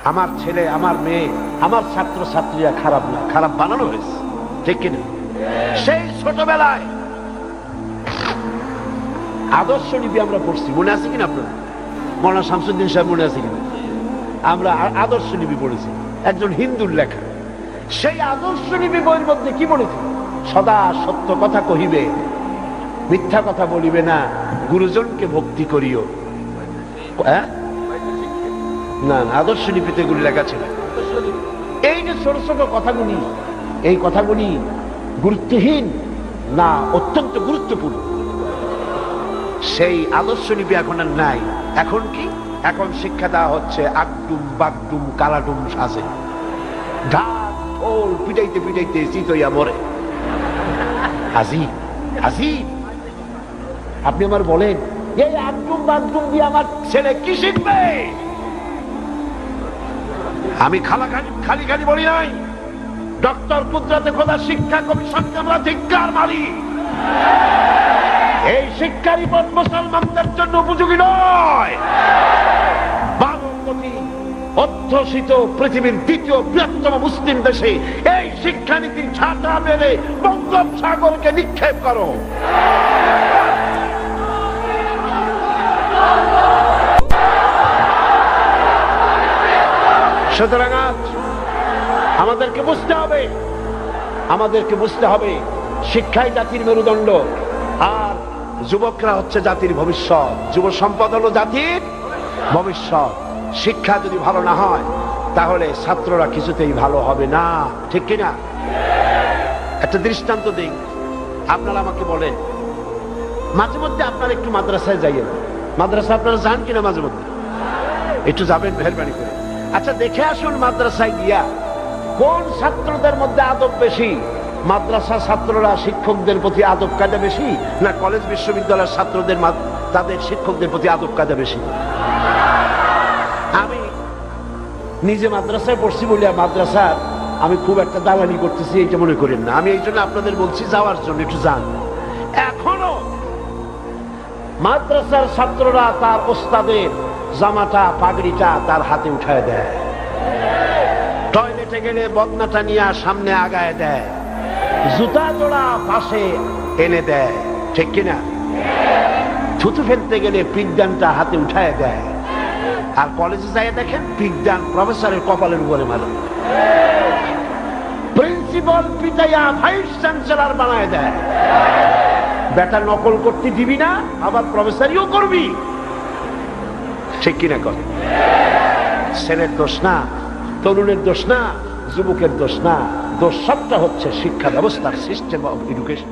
আমার ছেলে, আমার মেয়ে, আমার ছাত্র ছাত্রীরা খারাপ না, খারাপ বানানো হয়েছে, ঠিক কিনা? সেই ছোটবেলায় আদর্শ লিপি আমরা পড়ছি, মনে আছে কিনা আপনার? মৌলানা শামসুদ্দিন সাহেব মনে আছে কিনা? আমরা আদর্শ লিপি পড়েছি, একজন হিন্দুর লেখা। সেই আদর্শ লিপি বইয়ের মধ্যে কি পড়েছি? সদা সত্য কথা কহিবে, মিথ্যা কথা বলিবে না, গুরুজনকে ভক্তি করিও। না, আদর্শ লিপিতে এগুলি লেখা ছিল। এই যে ছোট ছোট কথাগুলি, এই কথাগুলি গুরুত্বহীন না অত্যন্ত গুরুত্বপূর্ণ। সেই আদর্শ লিপি এখন আর নাই। এখন কি? এখন শিক্ষা দেওয়া হচ্ছে আগডুম বাগডুম কালাডুম সাজে, ঢাক ঢোল পিটাইতে পিটাইতে চিতইয়া মরে। আজিব আজিব। আপনি আমার বলেন, এই আগডুম বাগডুম দিয়ে আমার ছেলে কি শিখবে? আমি খালি খালি বলি নাই, ডক্টর কুদরতে খোদা শিক্ষা কমিশনকে আমরা ধিক্কার মারি। এই শিক্ষা রিপোর্ট মুসলমানদের জন্য উপযোগী নয়। 12 কোটি অধ্যুষিত পৃথিবীর দ্বিতীয় বৃহত্তম মুসলিম দেশে এই শিক্ষানীতির ঝাঁটা মেরে বঙ্গোপসাগরকে নিক্ষেপ করো। সুতরাং আমাদেরকে বুঝতে হবে শিক্ষাই জাতির মেরুদণ্ড, আর যুবকরা হচ্ছে জাতির ভবিষ্যৎ, যুব সম্পদ হলো জাতির ভবিষ্যৎ। শিক্ষা যদি ভালো না হয় তাহলে ছাত্ররা কিছুতেই ভালো হবে না, ঠিক কিনা? একটা দৃষ্টান্ত দিই। আপনারা আমাকে বলেন, মাঝে মধ্যে আপনারা একটু মাদ্রাসায় যাইয়েন। মাদ্রাসা আপনারা যান কিনা? মাঝে মধ্যে একটু যাবেন, মেহরবানি করে। আচ্ছা, দেখে আসুন মাদ্রাসায় গিয়া কোন ছাত্রদের মধ্যে আদব বেশি। মাদ্রাসা ছাত্ররা শিক্ষকদের প্রতি আদব কায়দা বেশি, না কলেজ বিশ্ববিদ্যালয়ের ছাত্রদের তাদের শিক্ষকদের প্রতি আদব কায়দা বেশি? আমি নিজে মাদ্রাসায় পড়ছি বলিয়া মাদ্রাসার আমি খুব একটা দালালি করতেছি এইটা মনে করেন না। আমি এই জন্য আপনাদের বলছি যাওয়ার জন্য, একটু যান। এখনো মাদ্রাসার ছাত্ররা তার ওস্তাদের জামাটা পাগড়িটা তার হাতে উঠায় দেয়, টয়লেটে গেলে বদনাটা নিয়ে সামনে আগায় দেয়, জুতা জোড়া পাশে এনে দেয়, ঠিক কিনা? থুতু ফেলতে গেলে পিকদানটা হাতে উঠায় দেয়। আর কলেজে যাই দেখেন পিকদান প্রফেসরের কপালের উপরে মারে, প্রিন্সিপাল পিটাইয়া ভাইস চ্যান্সেলর বানায় দেয়। বেটা নকল করতে দিবি না, আবার প্রফেসরিও করবি, ঠিক কিনা? কর। ছেলের দোষ না, তরুণের দোষ না, যুবকের দোষ না, দোষ সবটা হচ্ছে শিক্ষা ব্যবস্থার, সিস্টেম অফ এডুকেশন।